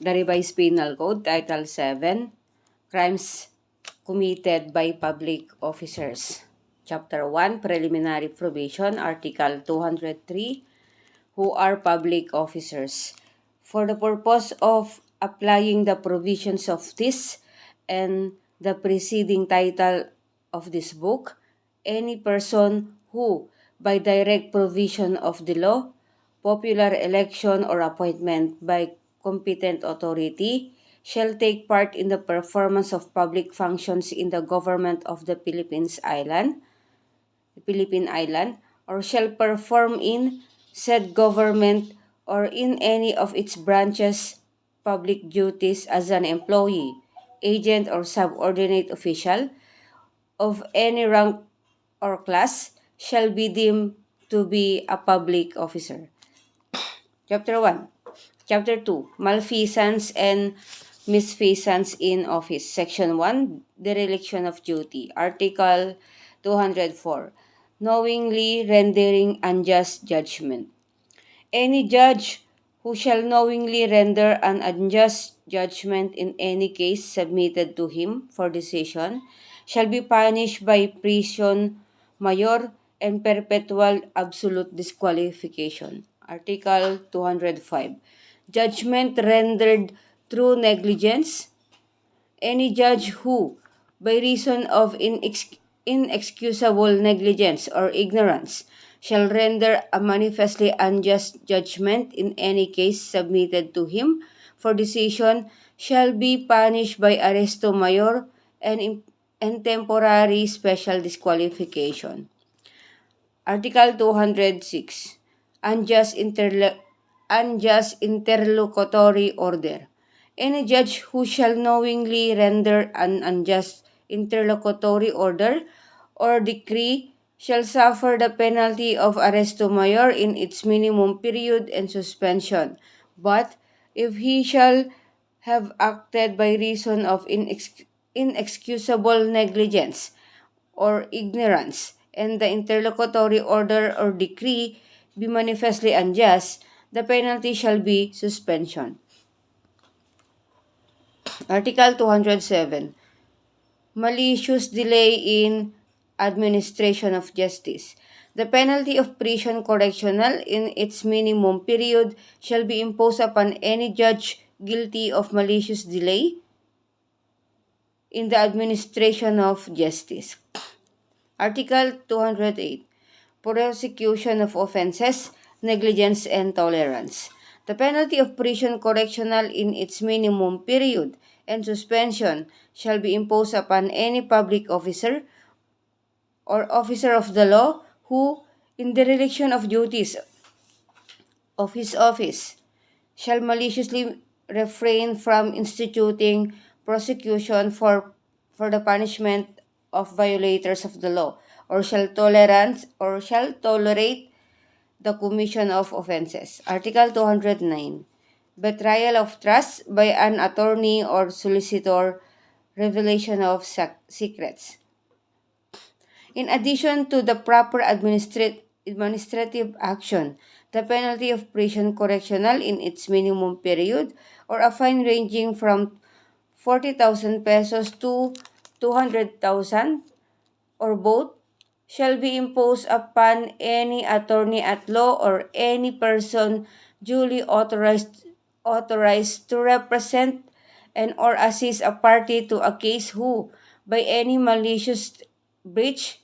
the Revised Penal Code, Title 7, Crimes Committed by Public Officers. Chapter 1, Preliminary Probation, Article 203, who are public officers. For the purpose of applying the provisions of this and the preceding title of this book, any person who, by direct provision of the law, popular election or appointment by competent authority, shall take part in the performance of public functions in the government of the Philippine Island, or shall perform in said government or in any of its branches public duties as an employee, agent, or subordinate official of any rank or class, shall be deemed to be a public officer. Chapter 1. Chapter 2. Malfeasance and misfeasance in office. Section 1. Dereliction of duty. Article 204. Knowingly rendering unjust judgment. Any judge who shall knowingly render an unjust judgment in any case submitted to him for decision shall be punished by prison mayor and perpetual absolute disqualification. Article 205. Judgment rendered through negligence. Any judge who, by reason of inexcusable negligence or ignorance, shall render a manifestly unjust judgment in any case submitted to him for decision shall be punished by arresto mayor and temporary special disqualification. Article 206. Unjust interlocutory order. Any judge who shall knowingly render an unjust interlocutory order or decree shall suffer the penalty of arresto mayor in its minimum period and suspension. But if he shall have acted by reason of inexcusable negligence or ignorance, and the interlocutory order or decree be manifestly unjust, the penalty shall be suspension. Article 207. Malicious delay in administration of justice. The penalty of prison correctional in its minimum period shall be imposed upon any judge guilty of malicious delay in the administration of justice. Article 208. Prosecution of offenses, negligence, and tolerance. The penalty of prison correctional in its minimum period and suspension shall be imposed upon any public officer or officer of the law who, in the dereliction of duties of his office, shall maliciously refrain from instituting prosecution for the punishment of violators of the law, or shall tolerate the commission of offenses. Article 209. Betrayal of trust by an attorney or solicitor, revelation of secrets. In addition to the proper administrative action, the penalty of prison correctional in its minimum period or a fine ranging from 40,000 pesos to 200,000 or both shall be imposed upon any attorney at law or any person duly authorized to represent and or assist a party to a case who, by any malicious breach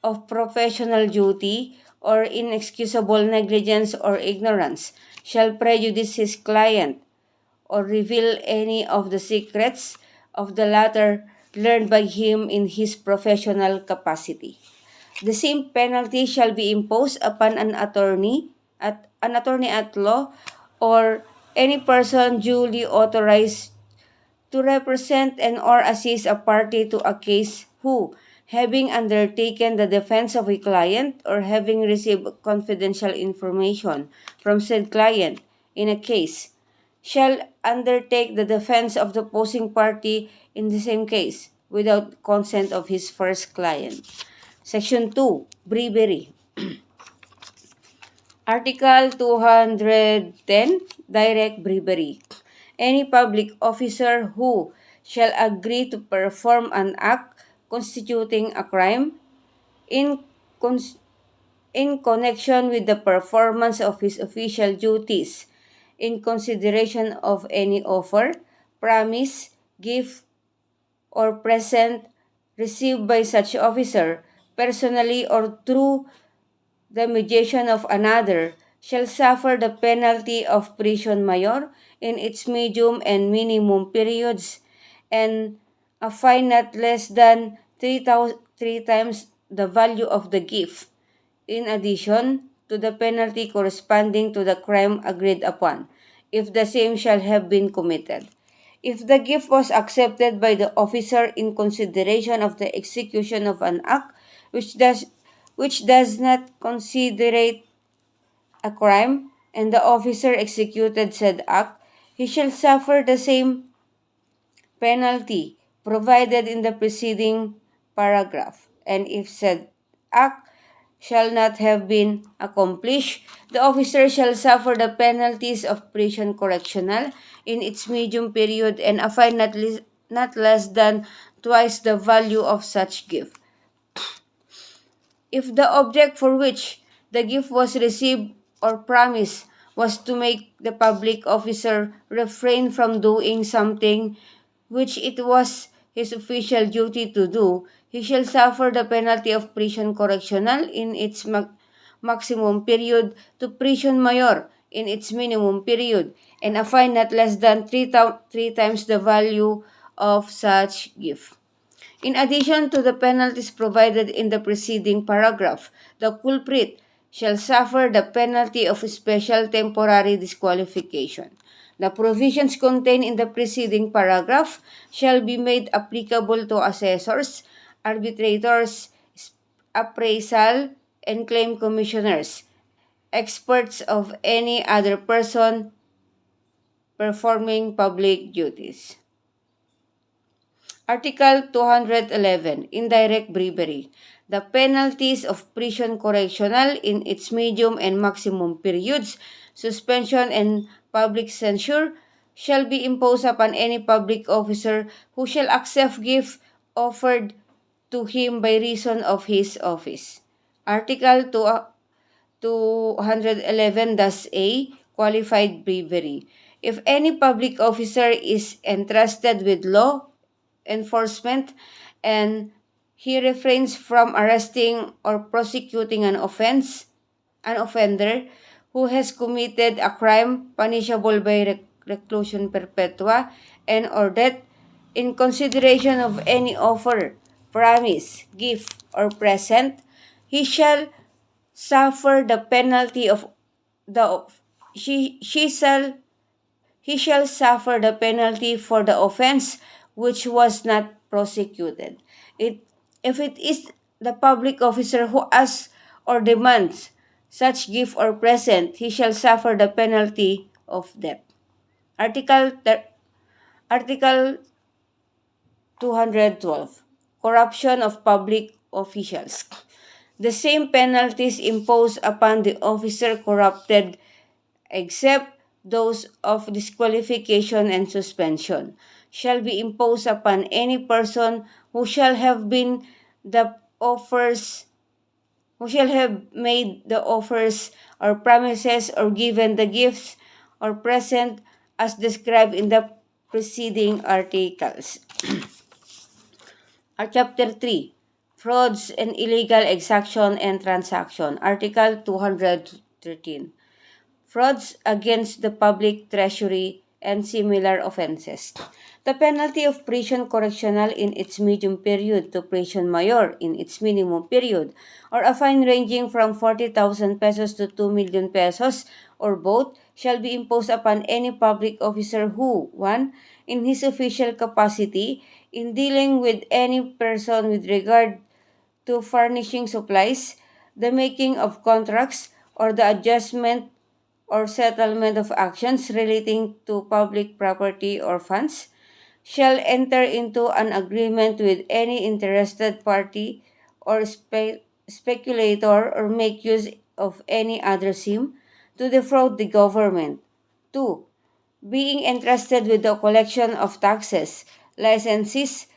of professional duty or inexcusable negligence or ignorance, shall prejudice his client or reveal any of the secrets of the latter learned by him in his professional capacity. The same penalty shall be imposed upon an attorney at law or any person duly authorized to represent and or assist a party to a case who, having undertaken the defense of a client or having received confidential information from said client in a case, shall undertake the defense of the opposing party in the same case without consent of his first client. Section 2. Bribery. Article 210. Direct bribery. Any public officer who shall agree to perform an act constituting a crime in, cons- in connection with the performance of his official duties in consideration of any offer, promise, gift, or present received by such officer, personally or through the mediation of another, shall suffer the penalty of prison mayor in its medium and minimum periods, and a fine not less than 3 times the value of the gift, in addition to the penalty corresponding to the crime agreed upon, if the same shall have been committed. If the gift was accepted by the officer in consideration of the execution of an act which does not considerate a crime, and the officer executed said act, he shall suffer the same penalty provided in the preceding paragraph. And if said act shall not have been accomplished, the officer shall suffer the penalties of prison correctional in its medium period and a fine not less than twice the value of such gift. If the object for which the gift was received or promised was to make the public officer refrain from doing something which it was his official duty to do, he shall suffer the penalty of prison correctional in its maximum period to prison mayor in its minimum period, and a fine not less than 3 times the value of such gift. In addition to the penalties provided in the preceding paragraph, the culprit shall suffer the penalty of special temporary disqualification. The provisions contained in the preceding paragraph shall be made applicable to assessors, arbitrators, appraisal, and claim commissioners, experts of any other person performing public duties. Article 211, Indirect Bribery. The penalties of prison correctional in its medium and maximum periods, suspension and public censure shall be imposed upon any public officer who shall accept gift offered to him by reason of his office. Article 211-A, Qualified Bribery. If any public officer is entrusted with law enforcement and he refrains from arresting or prosecuting an offender who has committed a crime punishable by reclusion perpetua and or death in consideration of any offer, promise, gift, or present, he shall suffer the penalty of the she shall he shall suffer the penalty for the offense which was not prosecuted. If it is the public officer who asks or demands such gift or present, he shall suffer the penalty of death. Article 212. Corruption of public officials. The same penalties imposed upon the officer corrupted except those of disqualification and suspension, shall be imposed upon any person who shall have been the offers who shall have made the offers or promises or given the gifts or present as described in the preceding articles. Chapter 3, Frauds and Illegal Exaction and Transaction. Article 213. Frauds against the public treasury, and similar offenses. The penalty of prison correctional in its medium period to prison mayor in its minimum period, or a fine ranging from 40,000 pesos to 2 million pesos, or both, shall be imposed upon any public officer who, 1. In his official capacity, in dealing with any person with regard to furnishing supplies, the making of contracts, or the adjustment or settlement of actions relating to public property or funds, shall enter into an agreement with any interested party or speculator or make use of any other scheme to defraud the government. 2. being entrusted with the collection of taxes, licenses,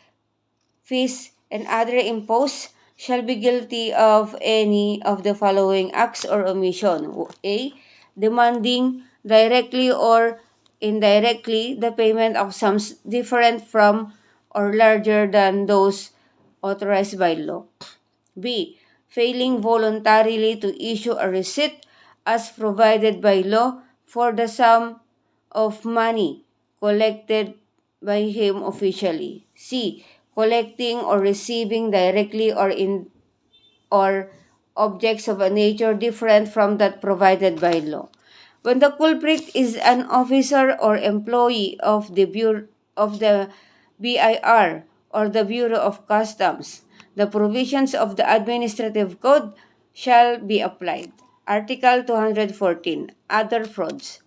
fees, and other imposts shall be guilty of any of the following acts or omission. A. Demanding directly or indirectly the payment of sums different from or larger than those authorized by law. B. Failing voluntarily to issue a receipt as provided by law for the sum of money collected by him officially. C. Collecting or receiving directly or objects of a nature different from that provided by law. When the culprit is an officer or employee of the BIR or the Bureau of Customs, the provisions of the Administrative Code shall be applied. Article 214. Other frauds.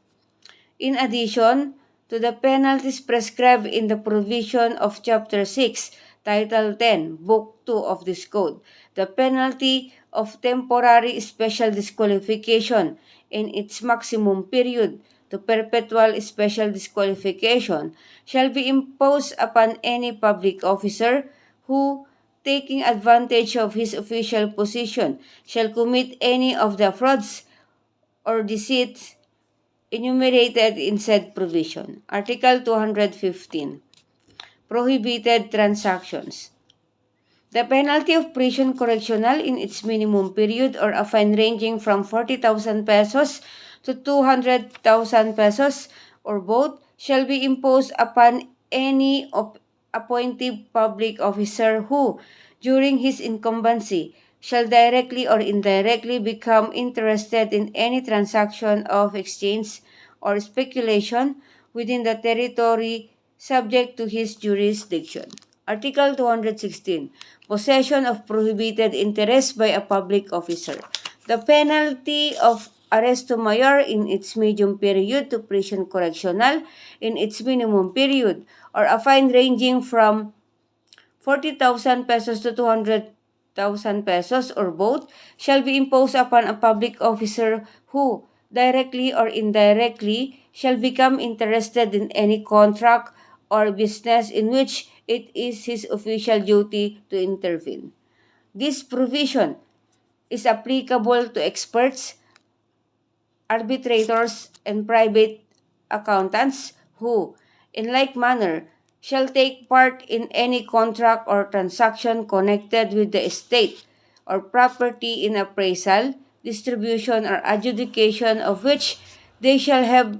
In addition to the penalties prescribed in the provision of Chapter 6, Title 10, Book 2 of this Code, the penalty of temporary special disqualification in its maximum period to perpetual special disqualification shall be imposed upon any public officer who, taking advantage of his official position, shall commit any of the frauds or deceits enumerated in said provision. Article 215. Prohibited transactions. The penalty of prison correctional in its minimum period or a fine ranging from 40,000 pesos to 200,000 pesos or both shall be imposed upon any appointed public officer who, during his incumbency, shall directly or indirectly become interested in any transaction of exchange or speculation within the territory subject to his jurisdiction. Article 216. Possession of prohibited interest by a public officer. The penalty of arresto mayor in its medium period to prison correctional in its minimum period or a fine ranging from 40,000 pesos to 200,000 pesos or both shall be imposed upon a public officer who, directly or indirectly, shall become interested in any contract or business in which it is his official duty to intervene. This provision is applicable to experts, arbitrators, and private accountants who, in like manner, shall take part in any contract or transaction connected with the estate or property in appraisal, distribution, or adjudication of which they shall have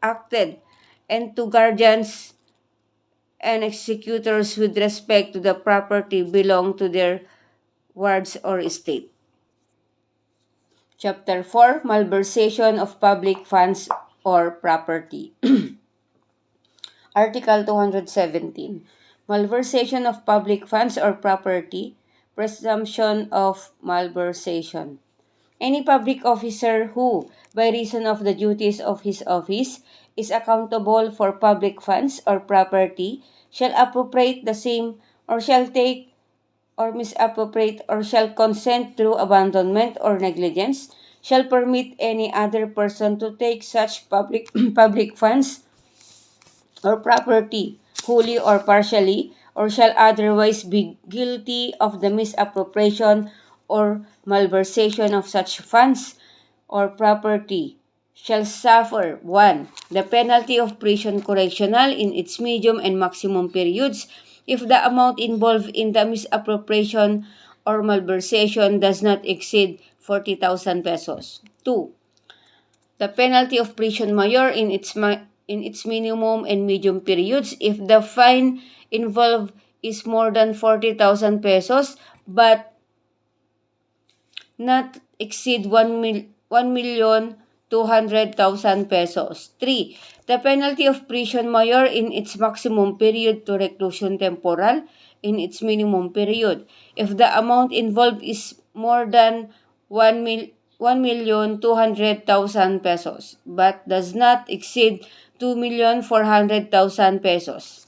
acted, and to guardians and executors with respect to the property belong to their wards or estate. Chapter 4. Malversation of public funds or property. Article 217. Malversation of public funds or property. Presumption of malversation. Any public officer who, by reason of the duties of his office, is accountable for public funds or property, shall appropriate the same or shall take or misappropriate or shall consent through abandonment or negligence, shall permit any other person to take such public funds or property wholly or partially, or shall otherwise be guilty of the misappropriation or malversation of such funds or property, shall suffer 1. The penalty of prison correctional in its medium and maximum periods if the amount involved in the misappropriation or malversation does not exceed 40,000 pesos. 2. The penalty of prison mayor in its minimum and medium periods if the fine involved is more than 40,000 pesos but not exceed 1,200,000 pesos. 3. The penalty of prison mayor in its maximum period to reclusion temporal in its minimum period if the amount involved is more than 1,200,000 pesos but does not exceed 2,400,000 pesos.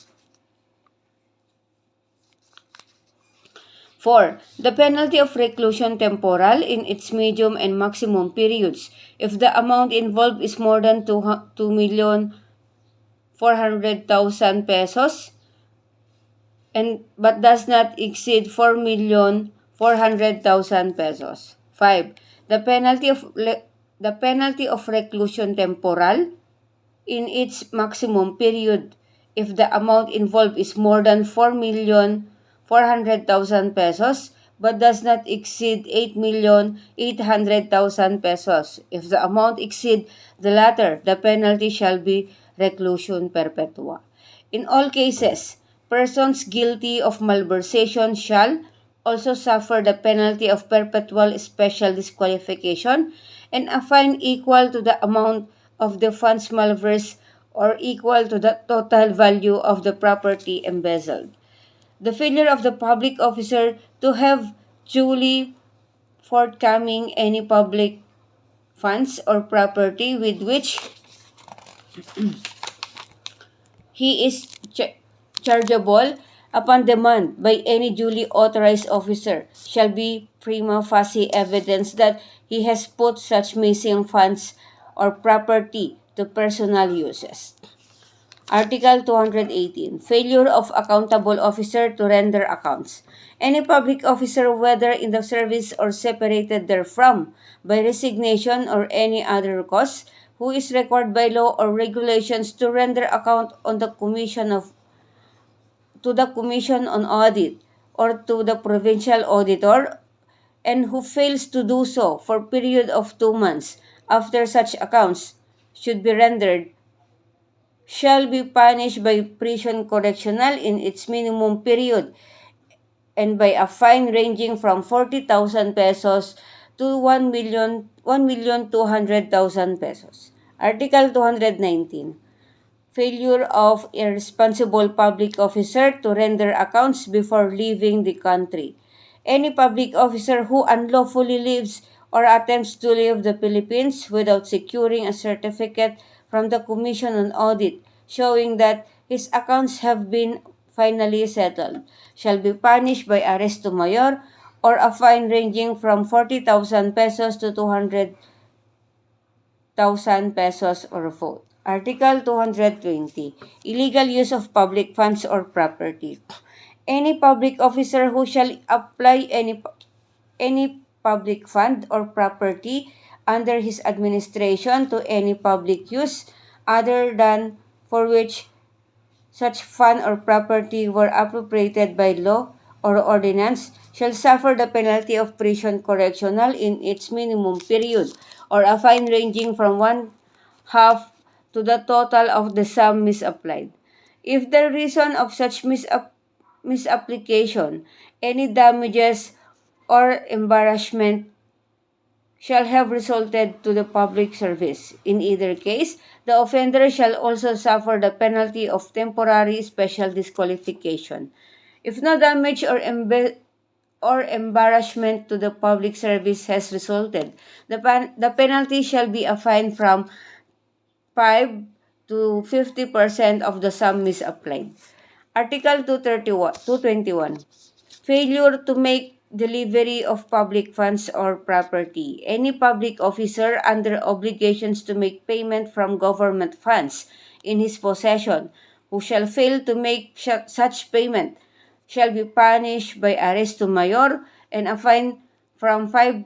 4. The penalty of reclusion temporal in its medium and maximum periods if the amount involved is more than 2,400,000 400,000 pesos but does not exceed 4,400,000 pesos. 5. The penalty of reclusion temporal in its maximum period if the amount involved is more than 4,400,000 pesos but does not exceed 8,800,000 pesos. If the amount exceed the latter, the penalty shall be reclusion perpetua. In all cases, persons guilty of malversation shall also suffer the penalty of perpetual special disqualification and a fine equal to the amount of the funds malversed or equal to the total value of the property embezzled. The failure of the public officer to have duly forthcoming any public funds or property with which he is chargeable upon demand by any duly authorized officer shall be prima facie evidence that he has put such missing funds or property to personal uses. Article 218. Failure of accountable officer to render accounts. Any public officer, whether in the service or separated therefrom by resignation or any other cause, who is required by law or regulations to render account on the to the Commission on Audit or to the provincial auditor, and who fails to do so for a period of 2 months after such accounts should be rendered, shall be punished by prison correctional in its minimum period and by a fine ranging from 40,000 pesos to 1,200,000 pesos. Article 219. Failure of a responsible public officer to render accounts before leaving the country. Any public officer who unlawfully leaves or attempts to leave the Philippines without securing a certificate from the Commission on Audit showing that his accounts have been finally settled shall be punished by arresto mayor or a fine ranging from 40,000 pesos to 200,000 pesos or both. Article 220. Illegal use of public funds or property. Any public officer who shall apply any public fund or property under his administration to any public use other than for which such fund or property were appropriated by law or ordinance shall suffer the penalty of prison correctional in its minimum period or a fine ranging from 1/2 to the total of the sum misapplied. If the reason of such misapplication, any damages or embarrassment shall have resulted to the public service. In either case, the offender shall also suffer the penalty of temporary special disqualification. If no damage or embarrassment to the public service has resulted, the penalty shall be a fine from 5 to 50% of the sum misapplied. Article 221. Failure to make delivery of public funds or property. Any public officer under obligations to make payment from government funds in his possession who shall fail to make such payment shall be punished by arresto mayor and a fine from 5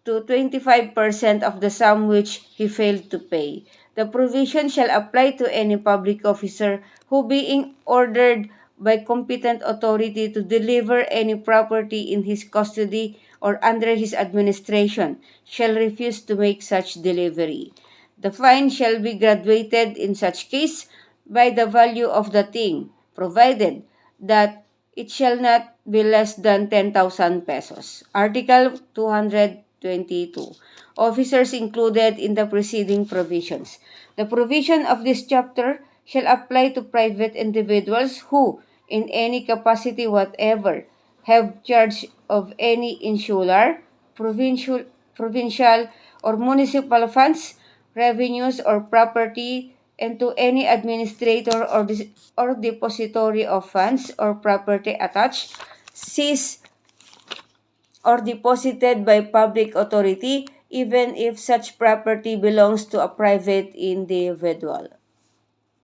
to 25% of the sum which he failed to pay. The provision shall apply to any public officer who, being ordered by competent authority to deliver any property in his custody or under his administration, shall refuse to make such delivery. The fine shall be graduated in such case by the value of the thing, provided that it shall not be less than 10,000 pesos. Article 222. Officers included in the preceding provisions. The provision of this chapter shall apply to private individuals who, in any capacity whatever, have charge of any insular, provincial or municipal funds, revenues, or property, and to any administrator or depository of funds or property attached, seized, or deposited by public authority, even if such property belongs to a private individual.